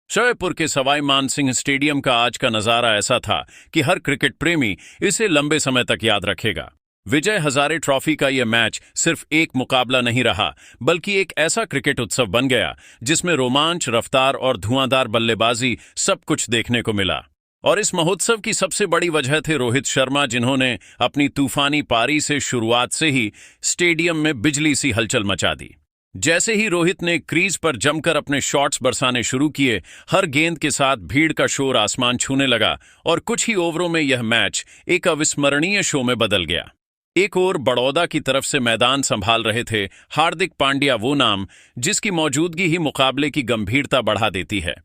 जयपुर के सवाई मानसिंह स्टेडियम का आज का नजारा ऐसा था कि हर क्रिकेट प्रेमी इसे लंबे समय तक याद रखेगा। विजय हजारे ट्रॉफी का यह मैच सिर्फ एक मुकाबला नहीं रहा, बल्कि एक ऐसा क्रिकेट उत्सव बन गया जिसमें रोमांच, रफ्तार और धुआंधार बल्लेबाजी सब कुछ देखने को मिला। और इस महोत्सव की सबसे बड़ी वजह थे रोहित शर्मा, जिन्होंने अपनी तूफानी पारी से शुरुआत से ही स्टेडियम में बिजली सी हलचल मचा दी। जैसे ही रोहित ने क्रीज पर जमकर अपने शॉट्स बरसाने शुरू किए, हर गेंद के साथ भीड़ का शोर आसमान छूने लगा और कुछ ही ओवरों में यह मैच एक अविस्मरणीय शो में बदल गया। एक ओर बड़ौदा की तरफ से मैदान संभाल रहे थे हार्दिक पांड्या, वो नाम जिसकी मौजूदगी ही मुकाबले की गंभीरता बढ़ा देती है,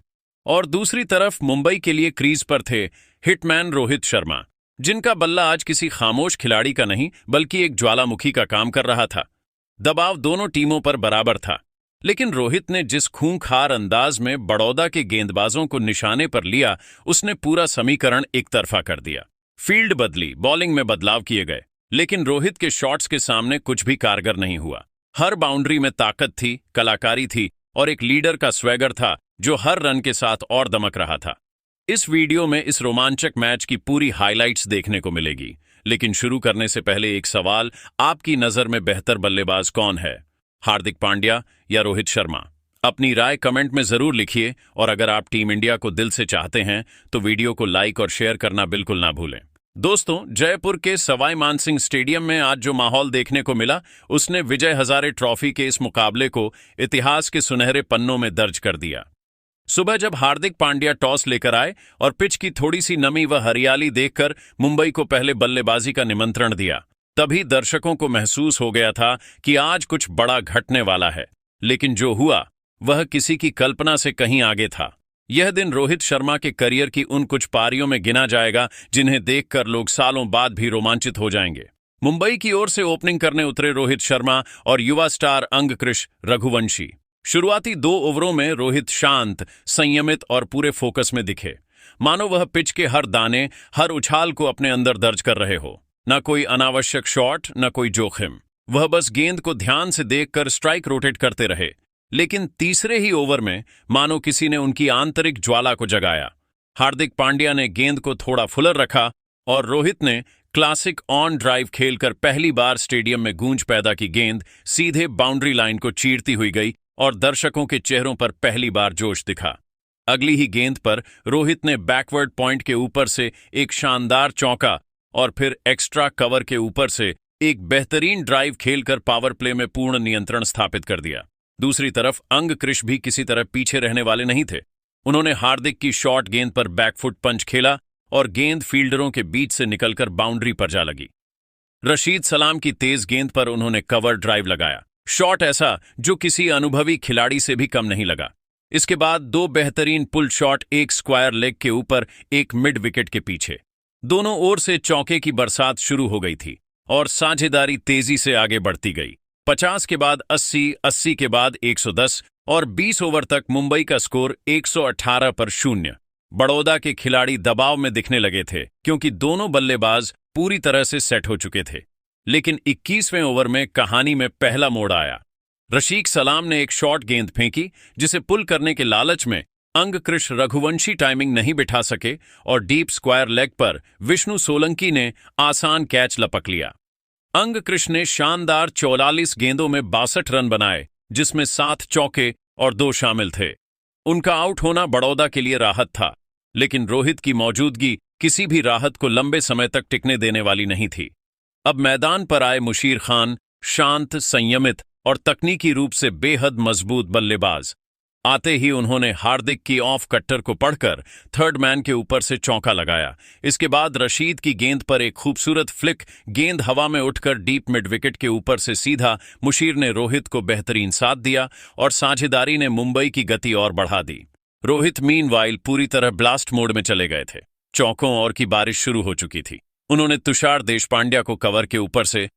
और दूसरी तरफ मुंबई के लिए क्रीज पर थे हिटमैन रोहित शर्मा, जिनका बल्ला आज किसी खामोश खिलाड़ी का नहीं बल्कि एक ज्वालामुखी का काम कर रहा था। दबाव दोनों टीमों पर बराबर था, लेकिन रोहित ने जिस खूंखार अंदाज में बड़ौदा के गेंदबाजों को निशाने पर लिया, उसने पूरा समीकरण एक तरफा कर दिया। फील्ड बदली, बॉलिंग में बदलाव किए गए, लेकिन रोहित के शॉट्स के सामने कुछ भी कारगर नहीं हुआ। हर बाउंड्री में ताकत थी, कलाकारी थी और एक लीडर का स्वैगर था जो हर रन के साथ और दमक रहा था। इस वीडियो में इस रोमांचक मैच की पूरी हाइलाइट्स देखने को मिलेगी, लेकिन शुरू करने से पहले एक सवाल, आपकी नजर में बेहतर बल्लेबाज कौन है, हार्दिक पांड्या या रोहित शर्मा? अपनी राय कमेंट में जरूर लिखिए, और अगर आप टीम इंडिया को दिल से चाहते हैं तो वीडियो को लाइक और शेयर करना बिल्कुल ना भूलें। दोस्तों, जयपुर के सवाई मानसिंह स्टेडियम में आज जो माहौल देखने को मिला, उसने विजय हजारे ट्रॉफी के इस मुकाबले को इतिहास के सुनहरे पन्नों में दर्ज कर दिया। सुबह जब हार्दिक पांड्या टॉस लेकर आए और पिच की थोड़ी सी नमी व हरियाली देखकर मुंबई को पहले बल्लेबाजी का निमंत्रण दिया, तभी दर्शकों को महसूस हो गया था कि आज कुछ बड़ा घटने वाला है। लेकिन जो हुआ वह किसी की कल्पना से कहीं आगे था। यह दिन रोहित शर्मा के करियर की उन कुछ पारियों में गिना जाएगा जिन्हें देखकर लोग सालों बाद भी रोमांचित हो जाएंगे। मुंबई की ओर से ओपनिंग करने उतरे रोहित शर्मा और युवा स्टार अंगकृश रघुवंशी। शुरुआती 2 ओवरों में रोहित शांत, संयमित और पूरे फोकस में दिखे, मानो वह पिच के हर दाने, हर उछाल को अपने अंदर दर्ज कर रहे हो। न कोई अनावश्यक शॉट, न कोई जोखिम। वह बस गेंद को ध्यान से देखकर स्ट्राइक रोटेट करते रहे। लेकिन तीसरे ही ओवर में मानो किसी ने उनकी आंतरिक ज्वाला को जगाया। हार्दिक पांड्या ने गेंद को थोड़ा फुलर रखा और रोहित ने क्लासिक ऑन ड्राइव खेलकर पहली बार स्टेडियम में गूंज पैदा की। गेंद सीधे बाउंड्री लाइन को चीरती हुई गई और दर्शकों के चेहरों पर पहली बार जोश दिखा। अगली ही गेंद पर रोहित ने बैकवर्ड पॉइंट के ऊपर से एक शानदार चौका और फिर एक्स्ट्रा कवर के ऊपर से एक बेहतरीन ड्राइव खेलकर पावर प्ले में पूर्ण नियंत्रण स्थापित कर दिया। दूसरी तरफ अंगकृश भी किसी तरह पीछे रहने वाले नहीं थे। उन्होंने हार्दिक की शॉर्ट गेंद पर बैकफुट पंच खेला और गेंद फील्डरों के बीच से निकलकर बाउंड्री पर जा लगी। रशीद सलाम की तेज गेंद पर उन्होंने कवर ड्राइव लगाया, शॉट ऐसा जो किसी अनुभवी खिलाड़ी से भी कम नहीं लगा। इसके बाद 2 बेहतरीन पुल शॉट, एक स्क्वायर लेग के ऊपर, एक मिड विकेट के पीछे। दोनों ओर से चौके की बरसात शुरू हो गई थी और साझेदारी तेजी से आगे बढ़ती गई। 50 के बाद 80, 80 के बाद 110 और 20 ओवर तक मुंबई का स्कोर 118 पर 0। बड़ौदा के खिलाड़ी दबाव में दिखने लगे थे क्योंकि दोनों बल्लेबाज पूरी तरह से सेट हो चुके थे। लेकिन 21वें ओवर में कहानी में पहला मोड़ आया। रशीद सलाम ने एक शॉर्ट गेंद फेंकी जिसे पुल करने के लालच में अंगकृश रघुवंशी टाइमिंग नहीं बिठा सके और डीप स्क्वायर लेग पर विष्णु सोलंकी ने आसान कैच लपक लिया। अंगकृश ने शानदार 44 गेंदों में 62 रन बनाए, जिसमें 7 चौके और 2 शामिल थे। उनका आउट होना बड़ौदा के लिए राहत था, लेकिन रोहित की मौजूदगी किसी भी राहत को लंबे समय तक टिकने देने वाली नहीं थी। अब मैदान पर आए मुशीर खान, शांत, संयमित और तकनीकी रूप से बेहद मजबूत बल्लेबाज। आते ही उन्होंने हार्दिक की ऑफ कट्टर को पढ़कर थर्ड मैन के ऊपर से चौका लगाया। इसके बाद रशीद की गेंद पर एक खूबसूरत फ्लिक, गेंद हवा में उठकर डीप मिड विकेट के ऊपर से सीधा। मुशीर ने रोहित को बेहतरीन साथ दिया और साझेदारी ने मुंबई की गति और बढ़ा दी। रोहित मीनवाइल पूरी तरह ब्लास्ट मोड में चले गए थे। चौकों और की बारिश शुरू हो चुकी थी। उन्होंने तुषार देशपांड्या को कवर के ऊपर से